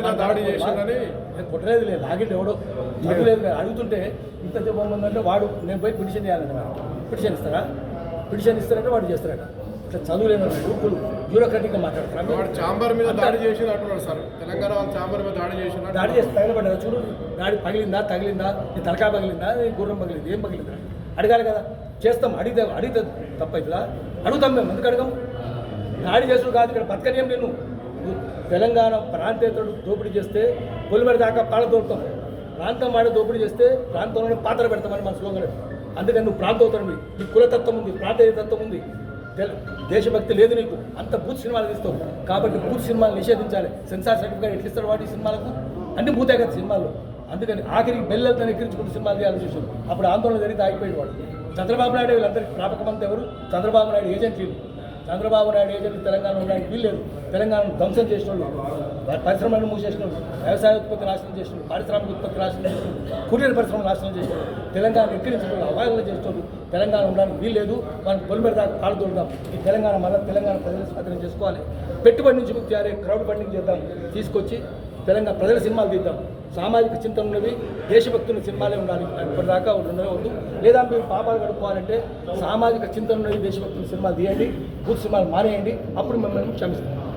మీద దాడి చేసిందని కొట్టలేదు లేదు లాగిట్ ఎవడో లేదు అడుగుతుంటే ఇంత చెప్పమందంటే వాడు నేను పోయి పిటిషన్ చేయాలంటే పిటిషన్ ఇస్తారా పిటిషన్ ఇస్తారంటే వాడు చేస్తారట ఇట్లా చదువులేని గ్రూపులు బ్యూరోక్రాటిక్గా మాట్లాడతారు వాడు చాంబర్ మీద దాడి చేసి అంటున్నాడు సార్ తెలంగాణ వాళ్ళు చాంబర్ మీద దాడి చేసిన దాడి చేసి తగలబడ్డారు చూడు దాడి తగిలిందా నీ తలకాయ పగిలిందా నీ గుర్రం పగిలింది ఏం పగిలిందా అడగాలి కదా చేస్తాం అడిగితే తప్పైతుందా అడుగుతాం మేము ఎందుకు అడగం దాడి చేసుడు కాదు ఇక్కడ బతకనేం నేను తెలంగాణ ప్రాంతేతరుడు దోపిడీ చేస్తే పొలిమేర దాకా పాల దొరుకుతాం ప్రాంతం వాడే దోపిడీ చేస్తే ప్రాంతంలోనే పాత్ర పెడతామని మన స్లోగన్ అందుకని నువ్వు ప్రాంతోత్తరం నీ కులతత్వం ఉంది ప్రాంతీయ తత్వం ఉంది దేశభక్తి లేదు నీకు అంత బూత్ సినిమాలు తీస్తావు కాబట్టి బూత్ సినిమాలు నిషేధించాలి సెన్సార్ సర్టిఫికేట్ ఎట్లా ఇస్తాడు వాటి సినిమాలకు అన్ని బూతే కదా సినిమాల్లో అందుకని ఆఖరికి బెల్లలతో ఎక్కించుకుంటూ సినిమాలు చేయాలని చూసాడు అప్పుడు ఆందోళన జరిగితే ఆగిపోయాడు వాడు చంద్రబాబు నాయుడు వీళ్ళందరికీ ప్రాపకమంతా ఎవరు చంద్రబాబు నాయుడు ఏజెంట్లు చంద్రబాబు నాయుడు ఏజెంట్లు తెలంగాణ ఉండడానికి వీల్లేదు తెలంగాణను ధ్వంసం చేసిన వాళ్ళు పరిశ్రమలను మూసేసిన వాళ్ళు వ్యవసాయ ఉత్పత్తి నాశనం చేసిన వాళ్ళు పారిశ్రామిక ఉత్పత్తి నాశనం చేసిన వాళ్ళు కుటీర పరిశ్రమలు నాశనం చేసిన వాళ్ళు తెలంగాణ ఎక్కిరించిన వాళ్ళు అవగాహన చేసిన తెలంగాణ ఉండడానికి వీల్లేదు వాళ్ళని పొలిమేర దాకా కాలు దొరుకుతాం ఈ తెలంగాణ మళ్ళీ తెలంగాణ ప్రజలు స్వాతంత్రం చేసుకోవాలి పెట్టుబడి నుంచి ముక్తి అయ్యే క్రౌడ్ ఫండింగ్ చేద్దాం తీసుకొచ్చి తెలంగాణ ప్రజల సినిమాలు తీద్దాం సామాజిక చింతన ఉన్నవి దేశభక్తుల సినిమాలే ఉండాలి ఇప్పటిదాకా ఉండవద్దు లేదా మీరు పాపాలు గడుపుకోవాలంటే సామాజిక చింతన ఉన్నవి దేశభక్తుల సినిమాలు తీయండి బూత్ సినిమాలు మానేయండి అప్పుడు మిమ్మల్ని క్షమిస్తాం